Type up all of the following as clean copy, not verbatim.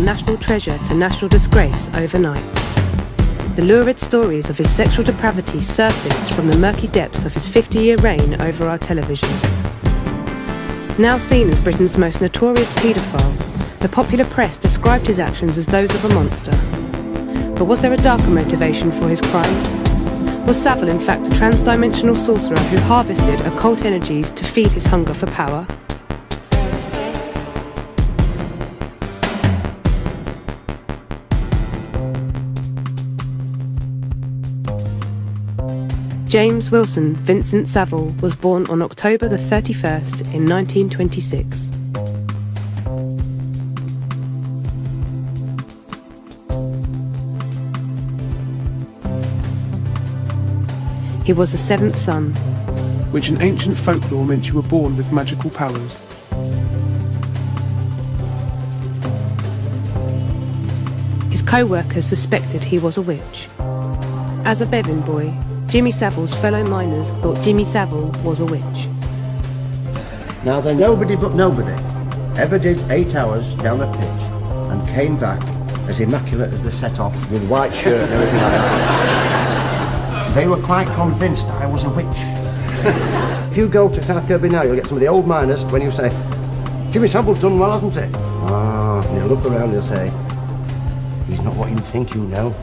national treasure to national disgrace overnight. The lurid stories of his sexual depravity surfaced from the murky depths of his 50-year reign over our televisions. Now seen as Britain's most notorious paedophile, the popular press described his actions as those of a monster. But was there a darker motivation for his crimes? Was Savile in fact a trans-dimensional sorcerer who harvested occult energies to feed his hunger for power? James Wilson Vincent Savile was born on October the 31st in 1926. He was the seventh son, which in ancient folklore meant you were born with magical powers. His co-workers suspected he was a witch. As a Bevan boy, Jimmy Savile's fellow miners thought Jimmy Savile was a witch. Now then, nobody but nobody ever did 8 hours down a pit and came back as immaculate as the set-off with white shirt and everything like that. They were quite convinced I was a witch. If you go to South Kirby now, you'll get some of the old miners when you say, Jimmy Savile's done well, hasn't he? Ah, and you'll look around and you'll say, he's not what you think you know.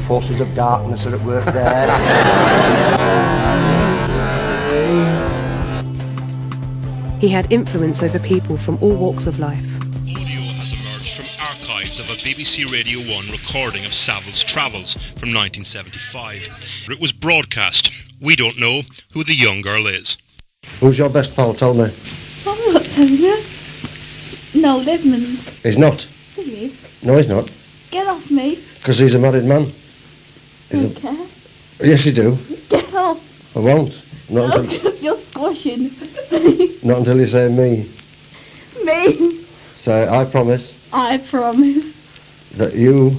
Forces of darkness are at work there. He had influence over people from all walks of life. Audio has emerged from archives of a BBC Radio 1 recording of Savile's travels from 1975. It was broadcast. We don't know who the young girl is. Who's your best pal, tell me? I'm not telling you. No, Desmond. He's not? He is. No, he's not. Get off me. Because he's a married man. Don't care. Yes, you do. Get off. I won't. Not No, until... you're squashing. Not until you say me. Me. Say, I promise I promise. that you,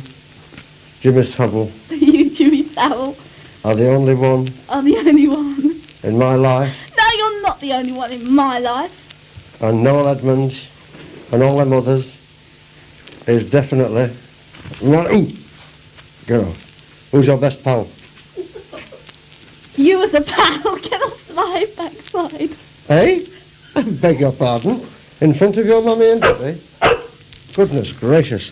Jimmy Savile, You, Jimmy Savile, are the only one are the only one. in my life, No, you're not the only one in my life. and Noel Edmonds and all them others is definitely... Ooh. Get off. Who's your best pal? You as a pal, get off my backside. Eh? I beg your pardon? In front of your mummy and daddy? Goodness gracious.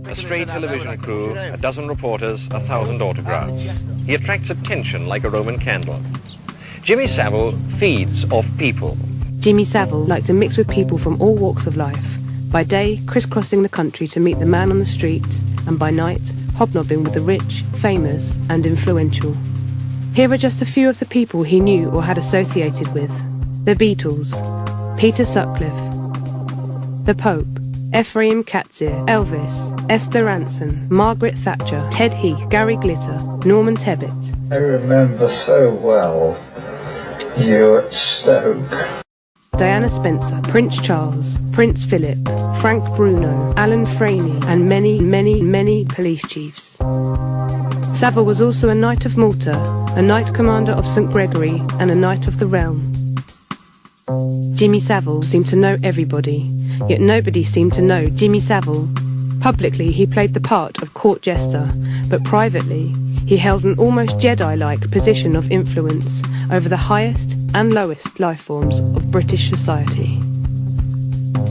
A stray television crew, a dozen reporters, 1,000 autographs. He attracts attention like a Roman candle. Jimmy Savile feeds off people. Jimmy Savile liked to mix with people from all walks of life. By day, crisscrossing the country to meet the man on the street, and by night, hobnobbing with the rich, famous, and influential. Here are just a few of the people he knew or had associated with. The Beatles, Peter Sutcliffe, the Pope, Ephraim Katzir, Elvis, Esther Ranson, Margaret Thatcher, Ted Heath, Gary Glitter, Norman Tebbit. I remember so well you at Stoke. Diana Spencer, Prince Charles, Prince Philip, Frank Bruno, Alan Franey, and many, many, many police chiefs. Savile was also a Knight of Malta, a Knight Commander of St Gregory, and a Knight of the Realm. Jimmy Savile seemed to know everybody, yet nobody seemed to know Jimmy Savile. Publicly, he played the part of court jester, but privately, he held an almost Jedi-like position of influence over the highest and lowest life forms of British society.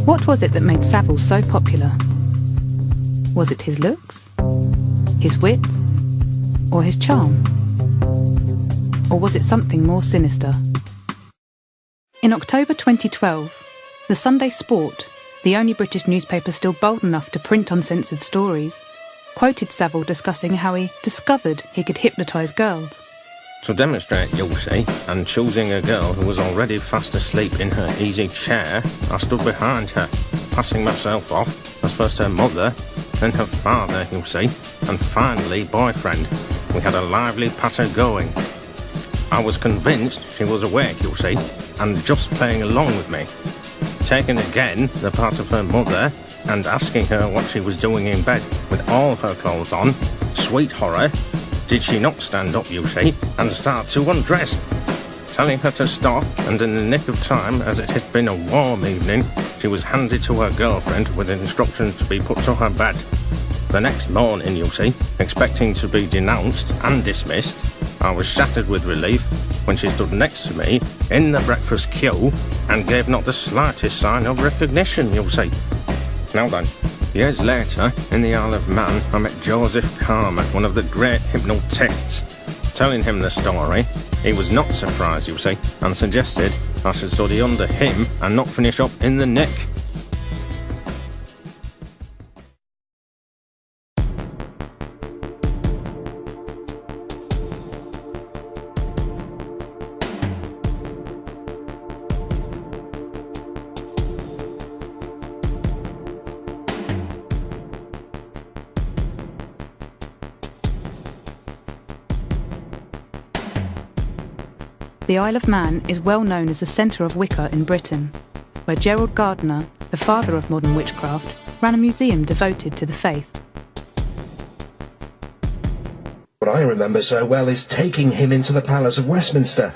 What was it that made Savile so popular? Was it his looks? His wit? Or his charm? Or was it something more sinister? In October 2012, the Sunday Sport, the only British newspaper still bold enough to print uncensored stories, quoted Savile discussing how he discovered he could hypnotise girls. To demonstrate, you'll see, and choosing a girl who was already fast asleep in her easy chair, I stood behind her, passing myself off as first her mother, then her father, you'll see, and finally boyfriend. We had a lively patter going. I was convinced she was awake, you'll see, and just playing along with me. Taking again the part of her mother and asking her what she was doing in bed with all her clothes on, sweet horror, did she not stand up, you see, and start to undress? Telling her to stop, and in the nick of time, as it had been a warm evening, she was handed to her girlfriend with instructions to be put to her bed. The next morning, you see, expecting to be denounced and dismissed, I was shattered with relief when she stood next to me in the breakfast queue and gave not the slightest sign of recognition, you see. Now then, years later, in the Isle of Man, I met Joseph Carmer, one of the great hypnotists. Telling him the story, he was not surprised, you see, and suggested I should study under him and not finish up in the Nick. The Isle of Man is well known as the centre of Wicca in Britain, where Gerald Gardner, the father of modern witchcraft, ran a museum devoted to the faith. What I remember so well is taking him into the Palace of Westminster.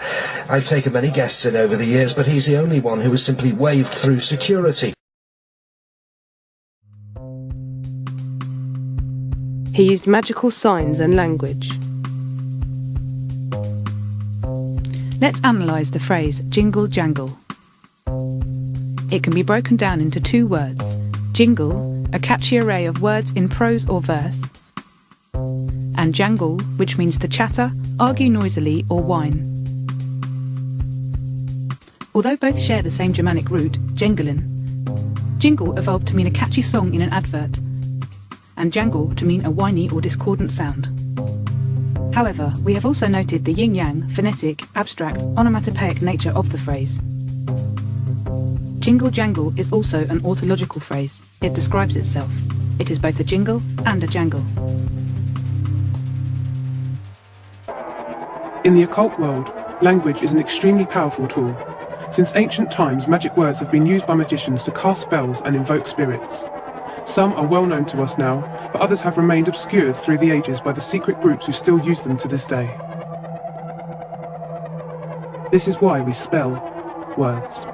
I've taken many guests in over the years, but he's the only one who was simply waved through security. He used magical signs and language. Let's analyse the phrase jingle jangle. It can be broken down into two words: jingle, a catchy array of words in prose or verse, and jangle, which means to chatter, argue noisily, or whine. Although both share the same Germanic root, jengelin, jingle evolved to mean a catchy song in an advert, and jangle to mean a whiny or discordant sound. However, we have also noted the yin-yang, phonetic, abstract, onomatopoeic nature of the phrase. Jingle-jangle is also an autological phrase. It describes itself. It is both a jingle and a jangle. In the occult world, language is an extremely powerful tool. Since ancient times, magic words have been used by magicians to cast spells and invoke spirits. Some are well known to us now, but others have remained obscured through the ages by the secret groups who still use them to this day. This is why we spell words.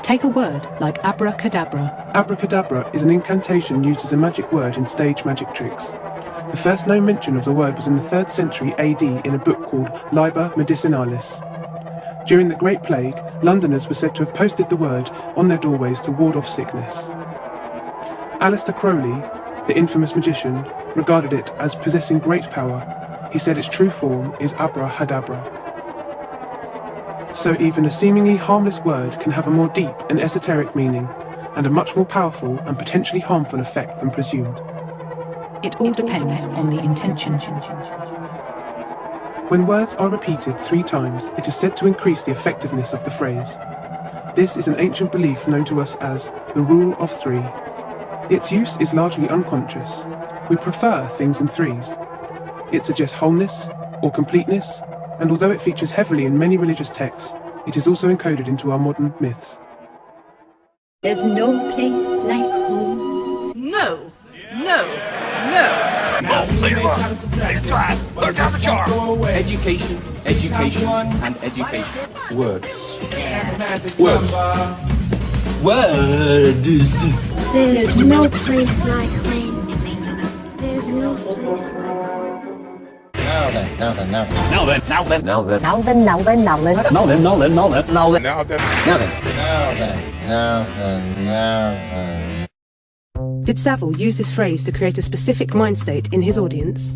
Take a word like abracadabra. Abracadabra is an incantation used as a magic word in stage magic tricks. The first known mention of the word was in the 3rd century AD in a book called Liber Medicinalis. During the Great Plague, Londoners were said to have posted the word on their doorways to ward off sickness. Aleister Crowley, the infamous magician, regarded it as possessing great power. He said its true form is abrahadabra. So even a seemingly harmless word can have a more deep and esoteric meaning, and a much more powerful and potentially harmful effect than presumed. It all depends on the intention. When words are repeated 3 times, it is said to increase the effectiveness of the phrase. This is an ancient belief known to us as the rule of 3. Its use is largely unconscious. We prefer things in threes. It suggests wholeness or completeness, and although it features heavily in many religious texts, it is also encoded into our modern myths. There's no place like home. No, no, no. Education, education, and education. Words. Words. Words. There's no place like home. There's no place like home. Now then. Now then. Now then. Now then. Now then. Now then. Now then. Now then. Now then. Now then. Now then. Now then. Now then. Now then. Now then. Did Savile use this phrase to create a specific mind state in his audience?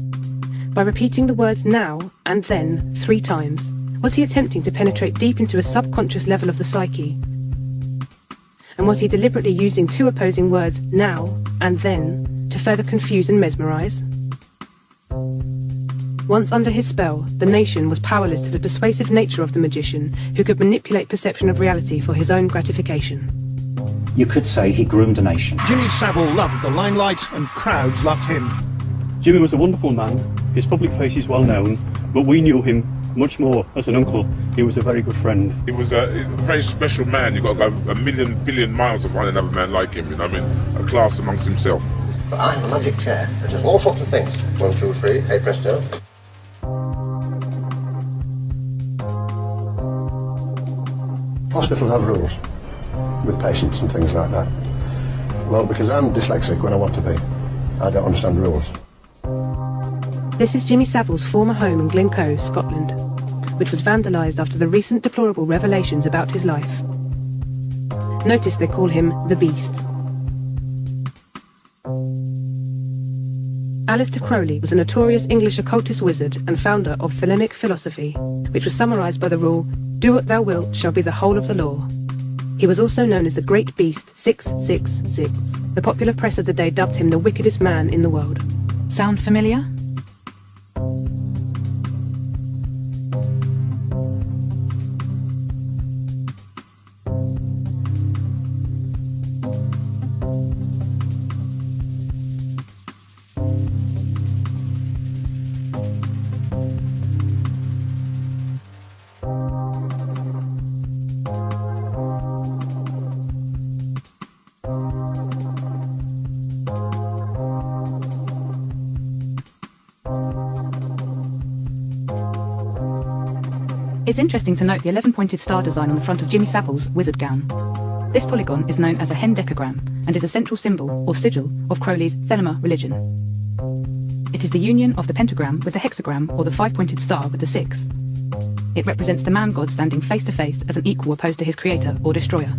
By repeating the words now and then 3 times, was he attempting to penetrate deep into a subconscious level of the psyche? And was he deliberately using 2 opposing words, now and then, to further confuse and mesmerise? Once under his spell, the nation was powerless to the persuasive nature of the magician who could manipulate perception of reality for his own gratification. You could say he groomed a nation. Jimmy Savile loved the limelight and crowds loved him. Jimmy was a wonderful man. His public face is well known, but we knew him much more as an uncle. He was a very good friend. He was a very special man. You've got to go a million, billion miles to find another man like him, you know what I mean? A class amongst himself. But I have a magic chair that does all sorts of things. 1, 2, 3, hey presto. hospitals have rules with patients and things like that? Well, because I'm dyslexic when I want to be. I don't understand rules. This is Jimmy Savile's former home in Glencoe, Scotland, which was vandalised after the recent deplorable revelations about his life. Notice they call him the Beast. Aleister Crowley was a notorious English occultist wizard and founder of Thelemic philosophy, which was summarised by the rule, "Do what thou wilt shall be the whole of the law." He was also known as the Great Beast 666. The popular press of the day dubbed him the wickedest man in the world. Sound familiar? It's interesting to note the 11-pointed star design on the front of Jimmy Savile's wizard gown. This polygon is known as a hendecagram and is a central symbol, or sigil, of Crowley's Thelema religion. It is the union of the pentagram with the hexagram, or the 5-pointed star with the 6. It represents the man-god standing face to face as an equal opposed to his creator or destroyer.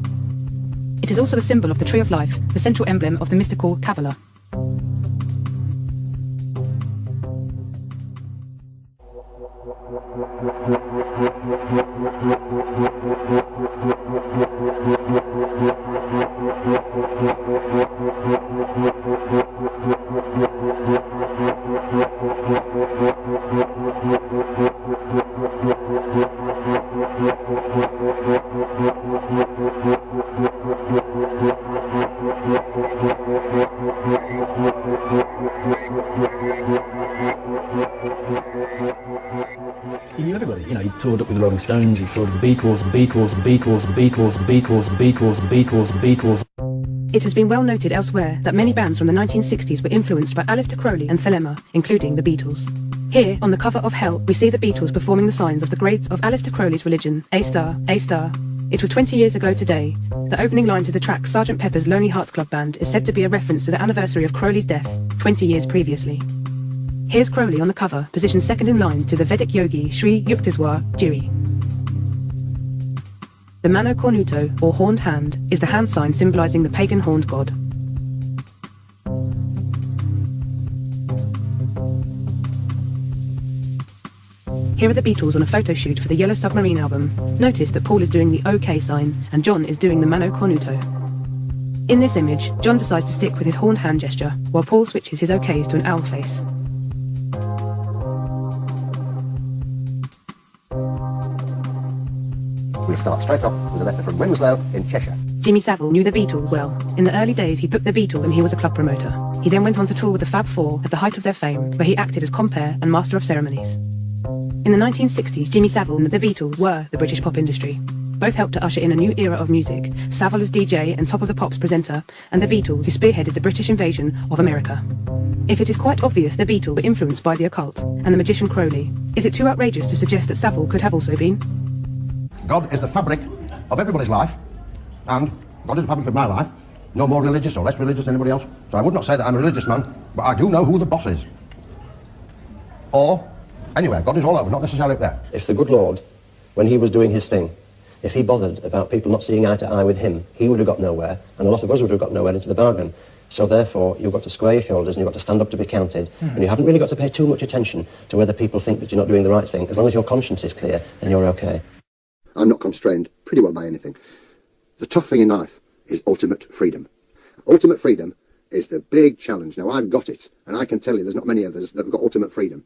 It is also a symbol of the Tree of Life, the central emblem of the mystical Kabbalah. He knew everybody. You know, he toured up with the Rolling Stones, he toured with the Beatles, Beatles, Beatles, Beatles, Beatles, Beatles, Beatles, Beatles. It has been well noted elsewhere that many bands from the 1960s were influenced by Aleister Crowley and Thelema, including the Beatles. Here, on the cover of Hell, we see the Beatles performing the signs of the grades of Aleister Crowley's religion, A star, A star. It was 20 years ago today. The opening line to the track Sgt. Pepper's Lonely Hearts Club Band is said to be a reference to the anniversary of Crowley's death, 20 years previously. Here's Crowley on the cover, positioned second in line to the Vedic yogi Sri Yukteswar Giri. The Mano Cornuto, or horned hand, is the hand sign symbolising the pagan horned god. Here are the Beatles on a photo shoot for the Yellow Submarine album. Notice that Paul is doing the OK sign, and John is doing the Mano Cornuto. In this image, John decides to stick with his horned hand gesture, while Paul switches his OKs to an owl face. We'll start straight off with a letter from Winslow in Cheshire. Jimmy Savile knew the Beatles well. In the early days, he booked the Beatles when he was a club promoter. He then went on to tour with the Fab Four at the height of their fame, where he acted as compere and master of ceremonies. In the 1960s, Jimmy Savile and the Beatles were the British pop industry. Both helped to usher in a new era of music, Savile as DJ and Top of the Pops presenter, and the Beatles who spearheaded the British invasion of America. If it is quite obvious the Beatles were influenced by the occult and the magician Crowley, is it too outrageous to suggest that Savile could have also been? God is the fabric of everybody's life, and God is the fabric of my life. No more religious or less religious than anybody else. So I would not say that I'm a religious man, but I do know who the boss is. Or, anyway, God is all over, not necessarily up there. If the good Lord, when he was doing his thing, if he bothered about people not seeing eye to eye with him, he would have got nowhere, and a lot of us would have got nowhere into the bargain. So therefore, you've got to square your shoulders and you've got to stand up to be counted, and you haven't really got to pay too much attention to whether people think that you're not doing the right thing. As long as your conscience is clear, then you're okay. I'm not constrained pretty well by anything. The tough thing in life is ultimate freedom. Ultimate freedom is the big challenge. Now, I've got it, and I can tell you there's not many of us that have got ultimate freedom.